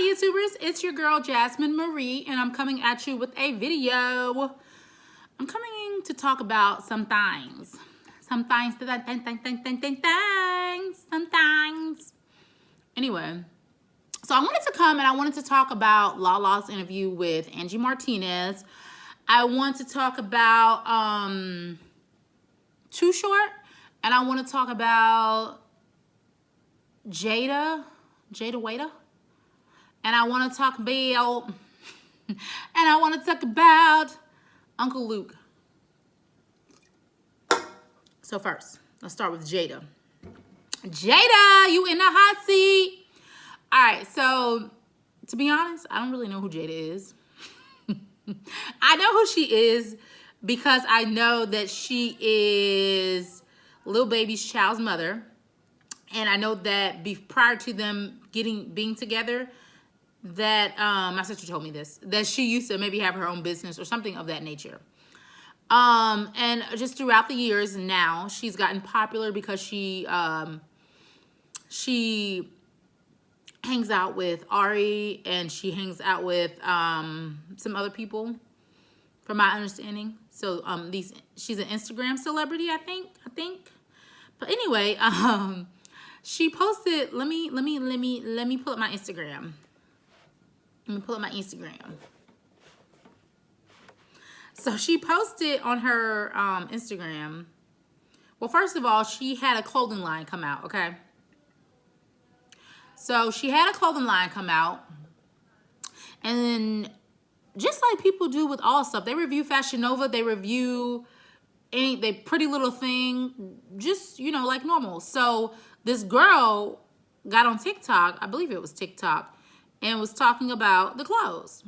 YouTubers, it's your girl Jasmine Marie, and I'm coming at you with a video. I'm coming to talk about some things. Anyway, so I wanted to come and I wanted to talk about Lala's interview with Angie Martinez. I want to talk about Too Short, and I want to talk about Jayda Wayda. And I want to talk about, Uncle Luke. So first, let's start with Jayda. Jayda, you in the hot seat. All right, so to be honest, I don't really know who Jayda is. I know who she is because I know that she is Lil Baby's child's mother. And I know that prior to them being together, that my sister told me this, that she used to maybe have her own business or something of that nature. And just throughout the years now, she's gotten popular because she hangs out with Ari, and she hangs out with some other people, from my understanding. So she's an Instagram celebrity, I think. But anyway, she posted. Let me pull up my Instagram. So she posted on her Instagram. Well, first of all, she had a clothing line come out, okay? So she had a clothing line come out. And then, just like people do with all stuff, they review Fashion Nova, they review they Pretty Little Thing, just, you know, like normal. So this girl got on TikTok, I believe it was TikTok, and was talking about the clothes.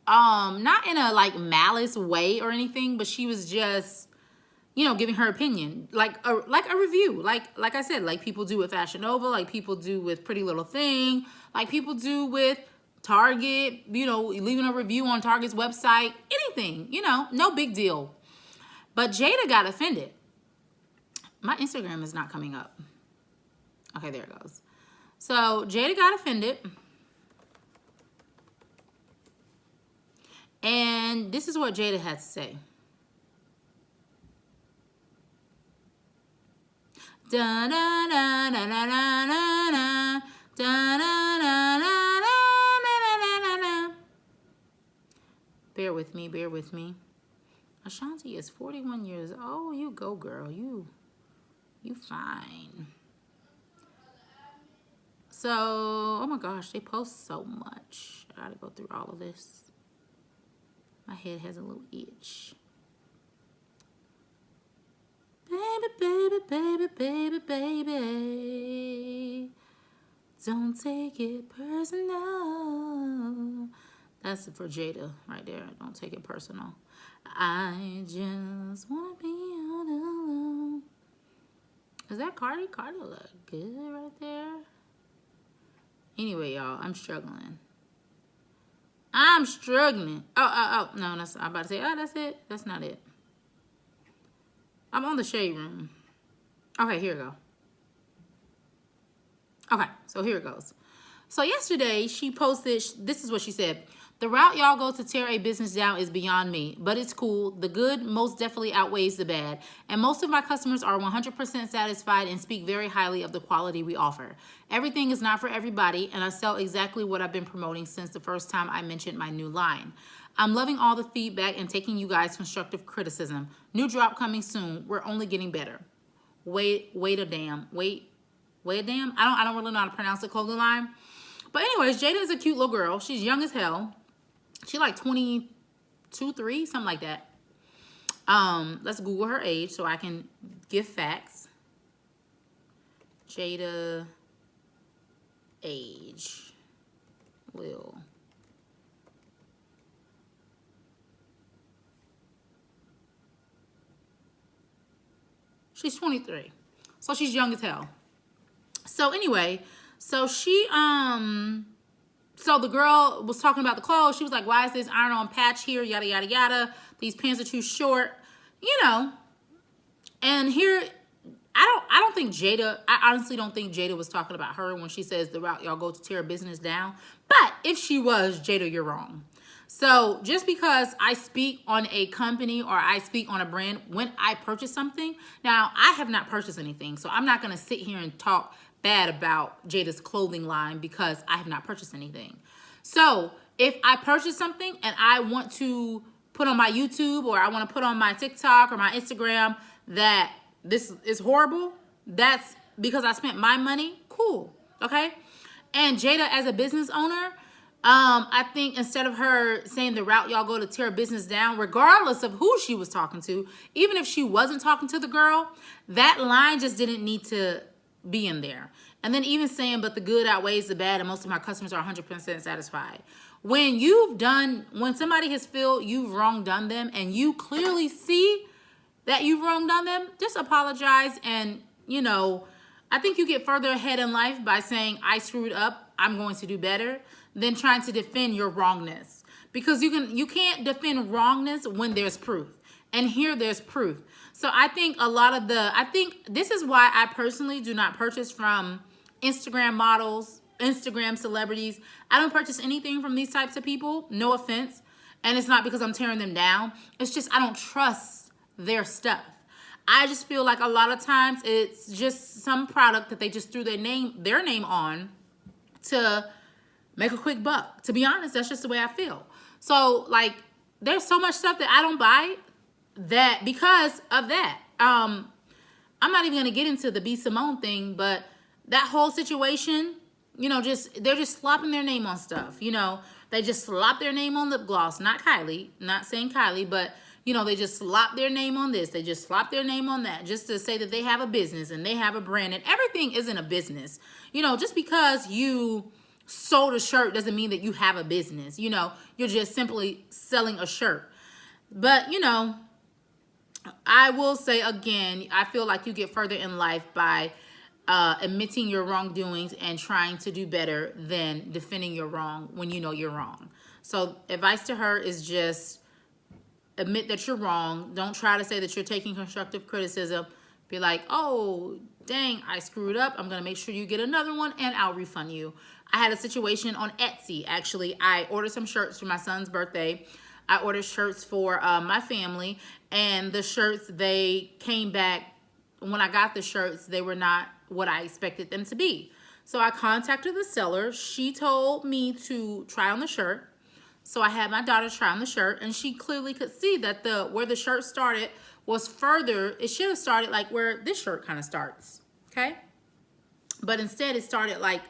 Not in a like malice way or anything, but she was just, you know, giving her opinion, like a review, like I said, like people do with Fashion Nova, like people do with Pretty Little Thing, like people do with Target, you know, leaving a review on Target's website, anything, you know, no big deal. But Jayda got offended. My Instagram is not coming up. Okay, there it goes. So Jayda got offended. And this is what Jayda had to say. Da da da da da da da da da da da. Bear with me. Ashanti is 41 years old. You go, girl. You fine. So, oh my gosh, they post so much. I gotta go through all of this. My head has a little itch. Baby. Don't take it personal. That's for Jayda right there. Don't take it personal. I just want to be all alone. Is that Cardi? Cardi look good right there. Anyway, y'all, I'm struggling. Oh, no, I'm about to say, oh, that's it. That's not it. I'm on the shade room. Okay, here we go. Okay, so here it goes. So yesterday, she posted, this is what she said. The route y'all go to tear a business down is beyond me, but it's cool. The good most definitely outweighs the bad. And most of my customers are 100% satisfied and speak very highly of the quality we offer. Everything is not for everybody, and I sell exactly what I've been promoting since the first time I mentioned my new line. I'm loving all the feedback and taking you guys constructive criticism. New drop coming soon. We're only getting better. Wait a damn. I don't really know how to pronounce the clothing line. But anyways, Jayda is a cute little girl. She's young as hell. She like 22, 3, something like that. Let's Google her age so I can give facts. Jayda age. Lil. She's 23. So she's young as hell. So anyway, so she so the girl was talking about the clothes. She was like, why is this iron-on patch here? Yada, yada, yada. These pants are too short. You know. And here, I don't think Jayda, I honestly don't think Jayda was talking about her when she says the route y'all go to tear business down. But if she was, Jayda, you're wrong. So just because I speak on a company or I speak on a brand when I purchase something, now I have not purchased anything. So I'm not going to sit here and talk bad about Jayda's clothing line because I have not purchased anything. So if I purchase something and I want to put on my YouTube or I want to put on my TikTok or my Instagram that this is horrible, that's because I spent my money, cool, okay? And Jayda, as a business owner, I think instead of her saying the route y'all go to tear business down, regardless of who she was talking to, even if she wasn't talking to the girl, that line just didn't need to be in there. And then even saying, but the good outweighs the bad and most of my customers are 100% satisfied. When somebody has felt you've wrong done them and you clearly see that you've wrong done them, just apologize. And, I think you get further ahead in life by saying, I screwed up, I'm going to do better, than trying to defend your wrongness. Because you can't defend wrongness when there's proof. And here there's proof. So I think I think this is why I personally do not purchase from Instagram models, Instagram celebrities. I don't purchase anything from these types of people, no offense. And it's not because I'm tearing them down. It's just I don't trust their stuff. I just feel like a lot of times it's just some product that they just threw their name on to make a quick buck. To be honest, that's just the way I feel. So like there's so much stuff that I don't buy that because of that. I'm not even gonna get into the B. Simone thing, but that whole situation, they're just slopping their name on stuff. They just slop their name on lip gloss. Not Kylie, not saying Kylie, but they just slop their name on this. They just slop their name on that just to say that they have a business and they have a brand. And everything isn't a business. Just because you sold a shirt doesn't mean that you have a business. You're just simply selling a shirt. But, I will say again, I feel like you get further in life by admitting your wrongdoings and trying to do better than defending your wrong when you know you're wrong. So advice to her is just admit that you're wrong. Don't try to say that you're taking constructive criticism. Be like, oh, dang, I screwed up. I'm going to make sure you get another one and I'll refund you. I had a situation on Etsy. Actually, I ordered some shirts for my son's birthday. I ordered shirts for my family, and the shirts, they came back. When I got the shirts, they were not what I expected them to be. So I contacted the seller. She told me to try on the shirt. So I had my daughter try on the shirt, and she clearly could see that where the shirt started was further. It should have started like where this shirt kind of starts, okay? But instead, it started like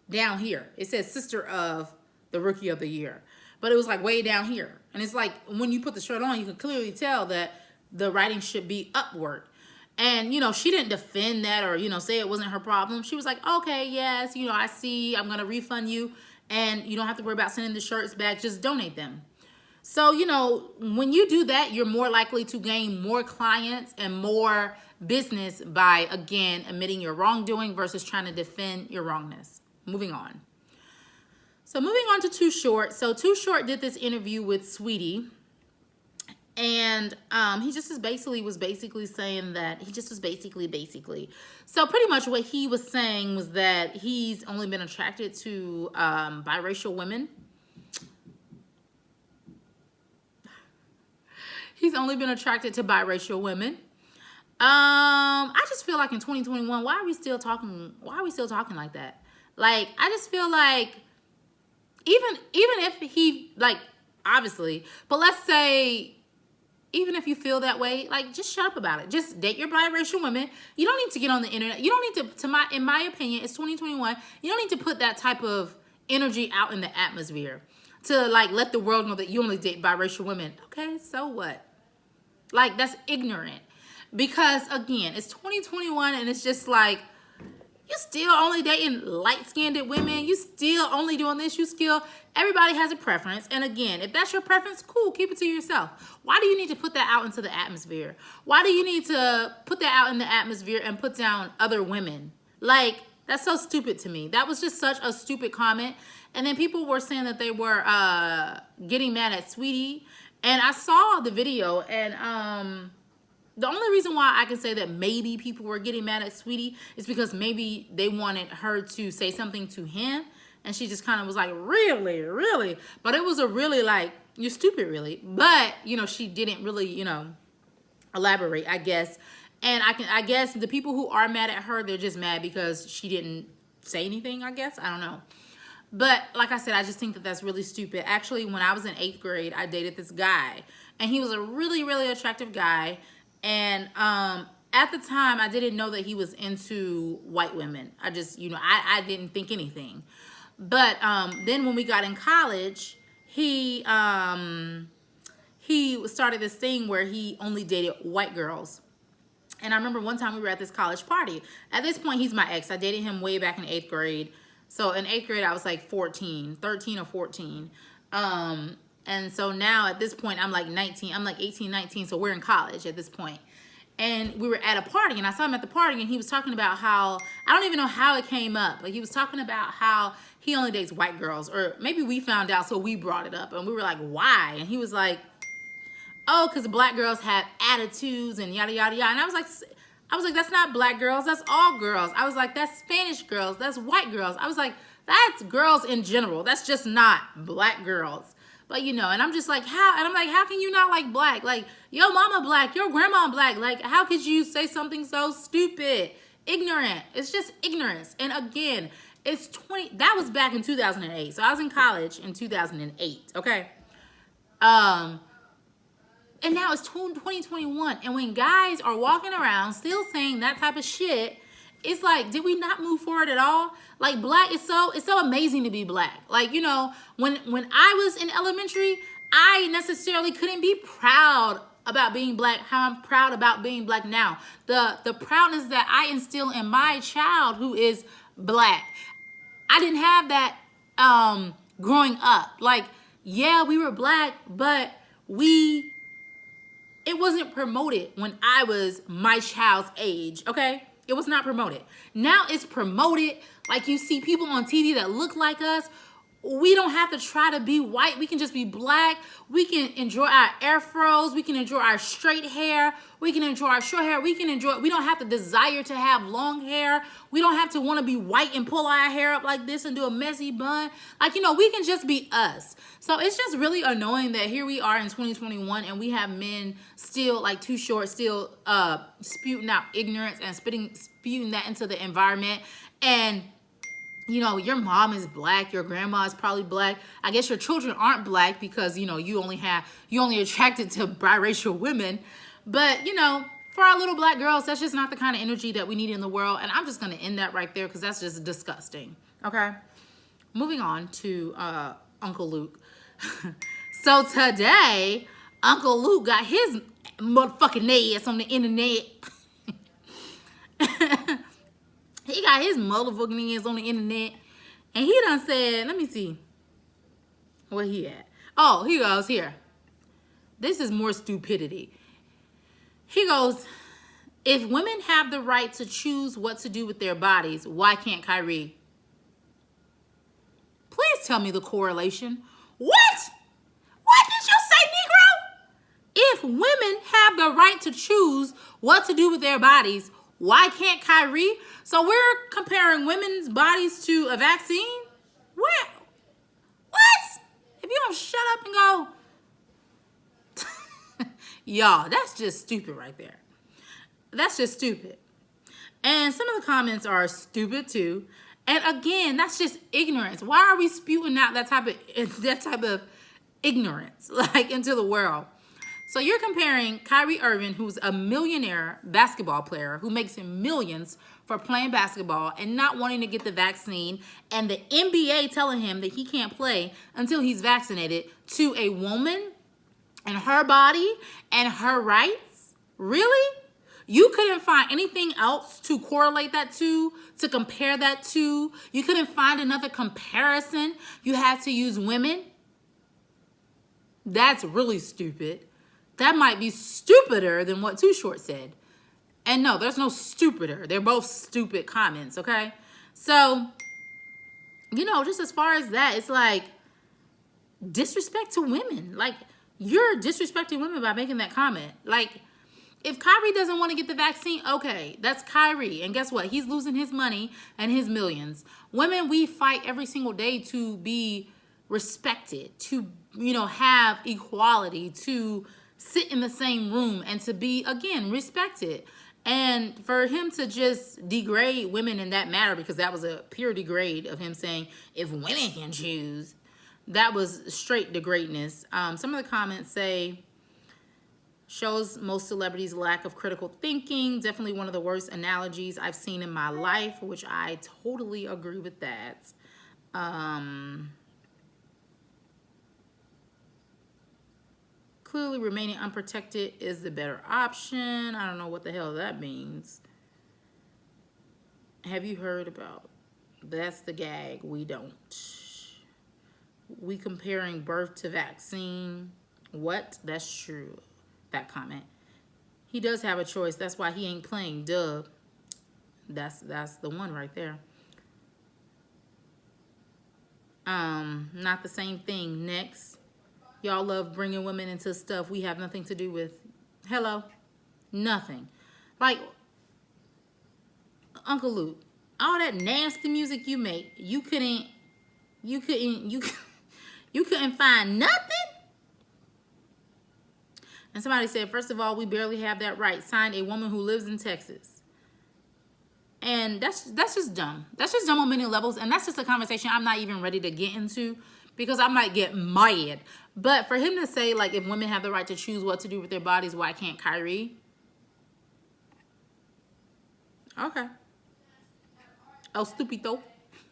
down here. It says sister of the rookie of the year. But it was like way down here. And it's like when you put the shirt on, you can clearly tell that the writing should be upward. And, she didn't defend that or, say it wasn't her problem. She was like, okay, yes, I see. I'm going to refund you. And you don't have to worry about sending the shirts back. Just donate them. So, when you do that, you're more likely to gain more clients and more business by, again, admitting your wrongdoing versus trying to defend your wrongness. Moving on. So moving on to Too Short. So Too Short did this interview with Sweetie. And he just was basically saying that he just was basically. So pretty much what he was saying was that he's only been attracted to biracial women. He's only been attracted to biracial women. I just feel like in 2021, why are we still talking like that? Like, I just feel like even if he, like, obviously, but let's say, even if you feel that way, like, just shut up about it. Just date your biracial women. You don't need to get on the internet. You don't need to in my opinion, it's 2021. You don't need to put that type of energy out in the atmosphere to, like, let the world know that you only date biracial women. Okay, so what? Like, that's ignorant. Because, again, it's 2021, and it's just like, you still only dating light-skinned women. You still only doing this. Everybody has a preference. And again, if that's your preference, cool, keep it to yourself. Why do you need to put that out into the atmosphere? Why do you need to put that out in the atmosphere and put down other women? Like, that's so stupid to me. That was just such a stupid comment. And then people were saying that they were getting mad at Sweetie. And I saw the video, and the only reason why I can say that maybe people were getting mad at Sweetie is because maybe they wanted her to say something to him, and she just kind of was like, really, really? But it was a really like, you're stupid, really. But, you know, she didn't really, you know, elaborate, I guess. And I guess the people who are mad at her, they're just mad because she didn't say anything, I guess. I don't know. But like I said, I just think that that's really stupid. Actually, when I was in 8th grade, I dated this guy, and he was a really, really attractive guy. And at the time, I didn't know that he was into white women. I just, you know, I didn't think anything. But then when we got in college, he started this thing where he only dated white girls. And I remember one time we were at this college party. At this point, he's my ex. I dated him way back in 8th grade. So in 8th grade, I was like 13 or 14. And so now at this point, I'm like 19. I'm like 18, 19. So we're in college at this point. And we were at a party, and I saw him at the party, and he was talking about how, I don't even know how it came up. Like, he was talking about how he only dates white girls. Or maybe we found out, so we brought it up. And we were like, why? And he was like, oh, because black girls have attitudes and yada, yada, yada. And I was like, that's not black girls. That's all girls. I was like, that's Spanish girls. That's white girls. I was like, that's girls in general. That's just not black girls. But, you know, and I'm just like, how? And I'm like, how can you not like black? Like, your mama black, your grandma black. Like, how could you say something so stupid? Ignorant. It's just ignorance. And again, that was back in 2008. So I was in college in 2008, okay? And now it's 2021. And when guys are walking around still saying that type of shit, it's like, did we not move forward at all? Like, black is so amazing to be black. Like, you know, when I was in elementary, I necessarily couldn't be proud about being black how I'm proud about being black now. The proudness that I instill in my child who is black, I didn't have that growing up. Like, yeah, we were black, but it wasn't promoted when I was my child's age, okay? It was not promoted. Now it's promoted. Like, you see people on TV that look like us. We don't have to try to be white. We can just be black. We can enjoy our afros. We can enjoy our straight hair. We can enjoy our short hair. We don't have the desire to have long hair. We don't have to want to be white and pull our hair up like this and do a messy bun. Like, you know, we can just be us. So it's just really annoying that here we are in 2021 and we have men still like too short, still spewing out ignorance and spewing that into the environment. And you know, your mom is black, your grandma is probably black. I guess your children aren't black because, you know, you only attracted to biracial women. But, you know, for our little black girls, that's just not the kind of energy that we need in the world. And I'm just going to end that right there because that's just disgusting. Okay. Moving on to Uncle Luke. So today, Uncle Luke got his motherfucking ass on the internet. He got his motherfucking ass on the internet. And he done said, let me see. Where he at? Oh, he goes here. This is more stupidity. He goes, if women have the right to choose what to do with their bodies, why can't Kyrie? Please tell me the correlation. What? What did you say, Negro? If women have the right to choose what to do with their bodies, why can't Kyrie? So we're comparing women's bodies to a vaccine? What? What? If you don't shut up and go. Y'all, that's just stupid right there. That's just stupid. And some of the comments are stupid too. And again, that's just ignorance. Why are we spewing out that type of ignorance like into the world? So you're comparing Kyrie Irving, who's a millionaire basketball player who makes millions for playing basketball and not wanting to get the vaccine, and the NBA telling him that he can't play until he's vaccinated, to a woman and her body and her rights? Really? You couldn't find anything else to correlate that to compare that to? You couldn't find another comparison? You had to use women? That's really stupid. That might be stupider than what Too Short said. And no, there's no stupider. They're both stupid comments, okay? So, you know, just as far as that, it's like disrespect to women. Like, you're disrespecting women by making that comment. Like, If Kyrie doesn't want to get the vaccine, okay, that's Kyrie. And guess what? He's losing his money and his millions. Women, we fight every single day to be respected, to, have equality, to sit in the same room and to be, again, respected. And for him to just degrade women in that matter, because that was a pure degrade of him saying, if women can choose, that was straight degradeness. Some of the comments say, shows most celebrities' lack of critical thinking. Definitely one of the worst analogies I've seen in my life, which I totally agree with that. Clearly remaining unprotected is the better option. I don't know what the hell that means. Have you heard about? That's the gag. We don't. We comparing birth to vaccine. What? That's true. That comment. He does have a choice. That's why he ain't playing. Duh. That's the one right there. Not the same thing. Next. Y'all love bringing women into stuff we have nothing to do with. Hello? Nothing. Like, Uncle Luke, all that nasty music you make, you couldn't find nothing? And somebody said, first of all, we barely have that right. Signed, a woman who lives in Texas. And that's just dumb. That's just dumb on many levels. And that's just a conversation I'm not even ready to get into, because I might get mad. But for him to say, like, if women have the right to choose what to do with their bodies, why can't Kyrie? Okay. Oh, stupido.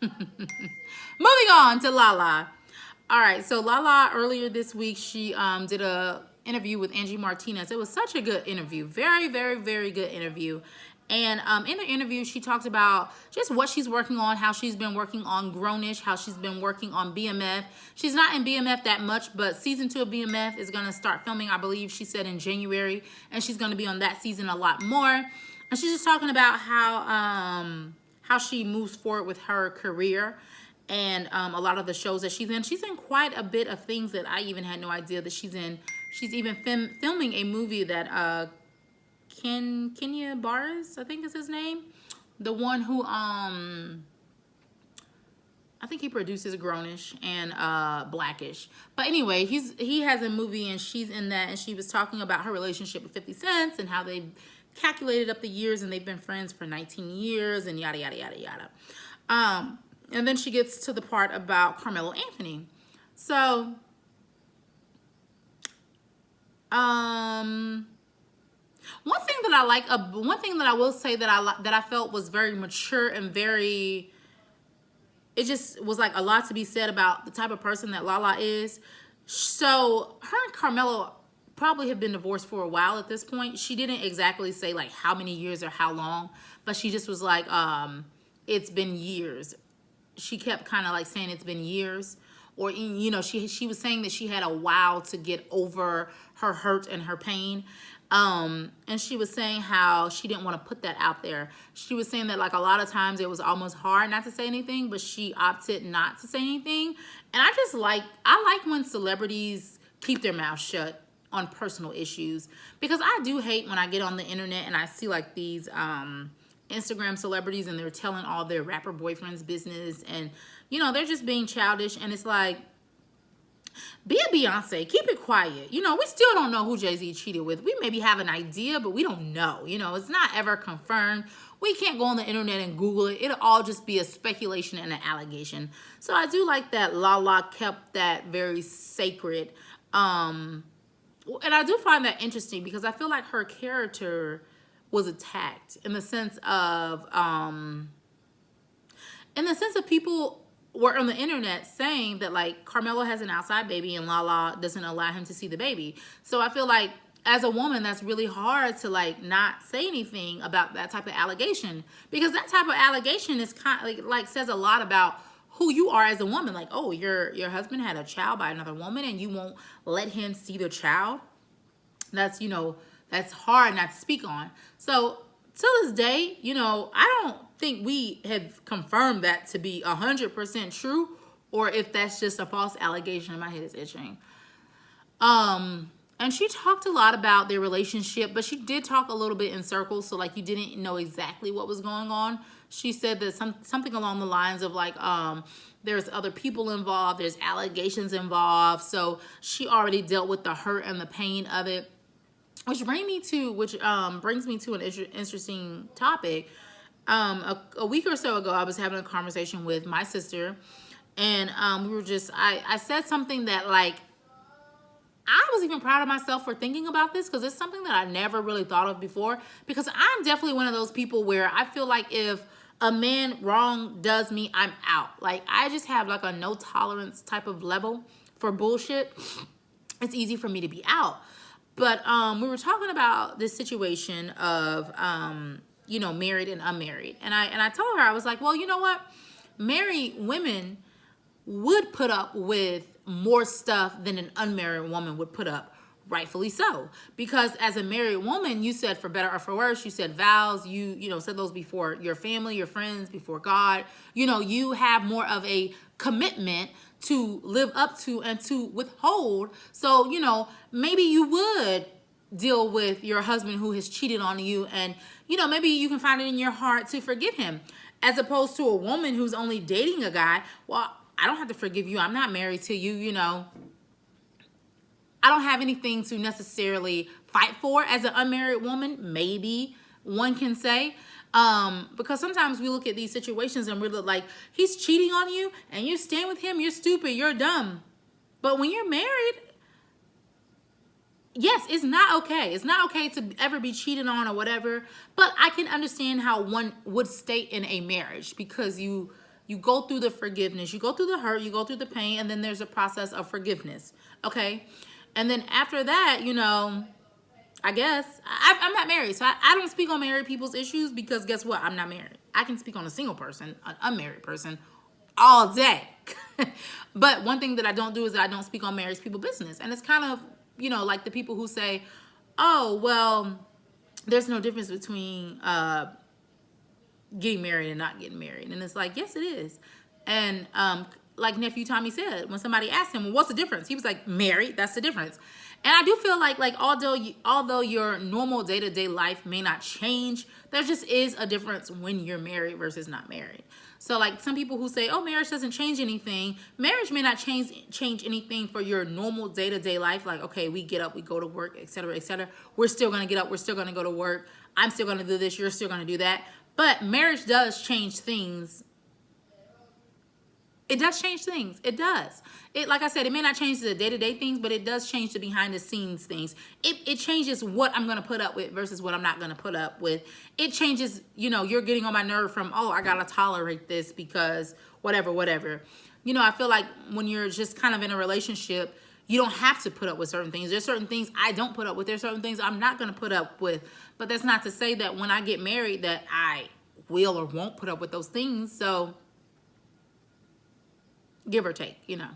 Moving on to Lala. All right, so Lala, earlier this week, she did a interview with Angie Martinez. It was such a good interview. Very, very, very good interview. And in the interview, she talked about just what she's working on, how she's been working on Grownish, how she's been working on BMF. She's not in BMF that much, but season 2 of BMF is going to start filming, I believe she said, in January. And she's going to be on that season a lot more. And she's just talking about how she moves forward with her career and a lot of the shows that she's in. She's in quite a bit of things that I even had no idea that she's in. She's even filming a movie that Kenya Barris, I think is his name. The one who I think he produces Grownish and Blackish. But anyway, he has a movie and she's in that, and she was talking about her relationship with 50 Cent and how they calculated up the years and they've been friends for 19 years and yada yada yada yada. And then she gets to the part about Carmelo Anthony. So one thing that I like, one thing that I will say that I felt was very mature and very, it just was like a lot to be said about the type of person that Lala is. So her and Carmelo probably have been divorced for a while at this point. She didn't exactly say like how many years or how long, but she just was like, it's been years. She kept kind of like saying it's been years. Or, she was saying that she had a while to get over her hurt and her pain. And she was saying how she didn't want to put that out there. She was saying that like a lot of times it was almost hard not to say anything, but she opted not to say anything. And I like when celebrities keep their mouth shut on personal issues, because I do hate when I get on the internet and I see like these Instagram celebrities and they're telling all their rapper boyfriends business, and they're just being childish. And it's like, be a Beyonce, keep it quiet. We still don't know who Jay-Z cheated with. We maybe have an idea, but we don't know. It's not ever confirmed. We can't go on the internet and Google it. It'll all just be a speculation and an allegation. So I do like that Lala kept that very sacred. And I do find that interesting because I feel like her character was attacked in the sense of people were on the internet saying that like Carmelo has an outside baby and Lala doesn't allow him to see the baby. So I feel like as a woman, that's really hard to like not say anything about that type of allegation, because that type of allegation is kind of like says a lot about who you are as a woman. Like, oh, your husband had a child by another woman and you won't let him see the child. That's, that's hard not to speak on. So to this day, I don't think we have confirmed that to be 100% true, or if that's just a false allegation. My head is itching. And she talked a lot about their relationship, but she did talk a little bit in circles, so like you didn't know exactly what was going on. She said that something along the lines of like there's other people involved, there's allegations involved, so she already dealt with the hurt and the pain of it. Which brings me to an interesting topic. A week or so ago, I was having a conversation with my sister, and we were just I said something that like I was even proud of myself for thinking about this, because it's something that I never really thought of before. Because I'm definitely one of those people where I feel like if a man wrong does me, I'm out. Like I just have like a no tolerance type of level for bullshit. It's easy for me to be out. But we were talking about this situation of you know, married and unmarried, and I told her, I was like, well, you know what, married women would put up with more stuff than an unmarried woman would put up, rightfully so, because as a married woman, you said, for better or for worse, you said vows, you know, said those before your family, your friends, before God. You know, you have more of a commitment to live up to and to withhold. So, you know, maybe you would deal with your husband who has cheated on you, and you know, maybe you can find it in your heart to forgive him, as opposed to a woman who's only dating a guy. Well, I don't have to forgive you, I'm not married to you, you know, I don't have anything to necessarily fight for as an unmarried woman, maybe one can say. Because sometimes we look at these situations and we're like, he's cheating on you and you stand with him, you're stupid, you're dumb. But when you're married, yes, it's not okay. It's not okay to ever be cheated on or whatever. But I can understand how one would stay in a marriage, because you go through the forgiveness, you go through the hurt, you go through the pain, and then there's a process of forgiveness. Okay. And then after that, you know, I guess I'm not married, so I don't speak on married people's issues, because guess what? I'm not married. I can speak on a single person, an unmarried person, all day. But one thing that I don't do is that I don't speak on married people's business. And it's kind of, you know, like the people who say, oh, well, there's no difference between getting married and not getting married. And it's like, yes, it is. And like nephew Tommy said, when somebody asked him, well, what's the difference? He was like, married, that's the difference. And I do feel like although your normal day-to-day life may not change, there just is a difference when you're married versus not married. So like some people who say, oh, marriage doesn't change anything. Marriage may not change anything for your normal day-to-day life. Like, okay, we get up, we go to work, et cetera, et cetera. We're still going to get up. We're still going to go to work. I'm still going to do this. You're still going to do that. But marriage does change things. It does change things. It does. It, like I said, it may not change the day-to-day things, but it does change the behind-the-scenes things. It changes what I'm going to put up with versus what I'm not going to put up with. It changes, you know, you're getting on my nerve from, oh, I got to tolerate this because whatever. You know, I feel like when you're just kind of in a relationship, you don't have to put up with certain things. There's certain things I don't put up with. There's certain things I'm not going to put up with. But that's not to say that when I get married that I will or won't put up with those things. So give or take, you know.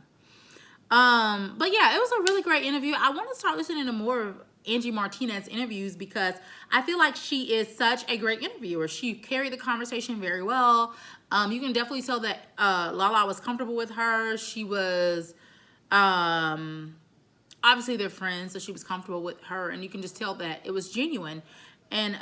But yeah, it was a really great interview. I want to start listening to more of Angie Martinez interviews, because I feel like she is such a great interviewer. She carried the conversation very well. You can definitely tell that Lala was comfortable with her. She was obviously they're friends, so she was comfortable with her, and you can just tell that it was genuine. And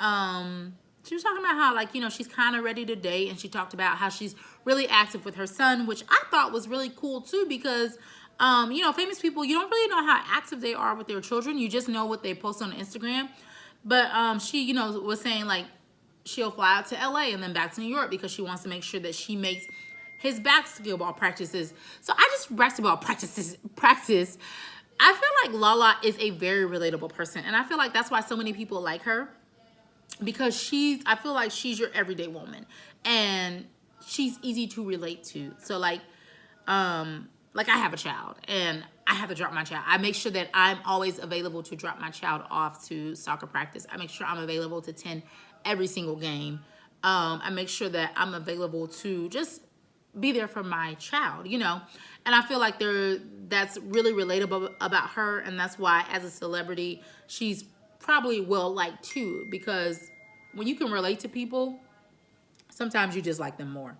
she was talking about how, like, you know, she's kind of ready to date, and she talked about how she's really active with her son, which I thought was really cool too, because you know, famous people, you don't really know how active they are with their children. You just know what they post on Instagram. But she, you know, was saying like she'll fly out to LA and then back to New York because she wants to make sure that she makes his basketball practices. So basketball practice. I feel like Lala is a very relatable person, and I feel like that's why so many people like her, because I feel like she's your everyday woman, and she's easy to relate to. So like I have a child and I have to drop my child. I make sure that I'm always available to drop my child off to soccer practice. I make sure I'm available to attend every single game. I make sure that I'm available to just be there for my child, you know. And I feel like that's really relatable about her, and that's why as a celebrity, she's probably well liked too, because when you can relate to people, sometimes you just like them more.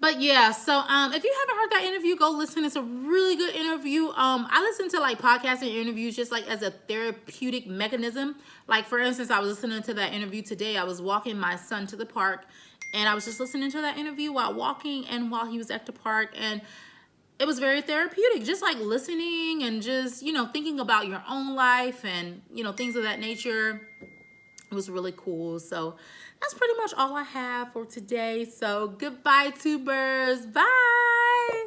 But yeah, so if you haven't heard that interview, go listen. It's a really good interview. I listen to like podcasting interviews just like as a therapeutic mechanism. Like for instance, I was listening to that interview today. I was walking my son to the park, and I was just listening to that interview while walking and while he was at the park, and it was very therapeutic. Just like listening and just, you know, thinking about your own life and, you know, things of that nature. It was really cool. So that's pretty much all I have for today. So goodbye, tubers. Bye.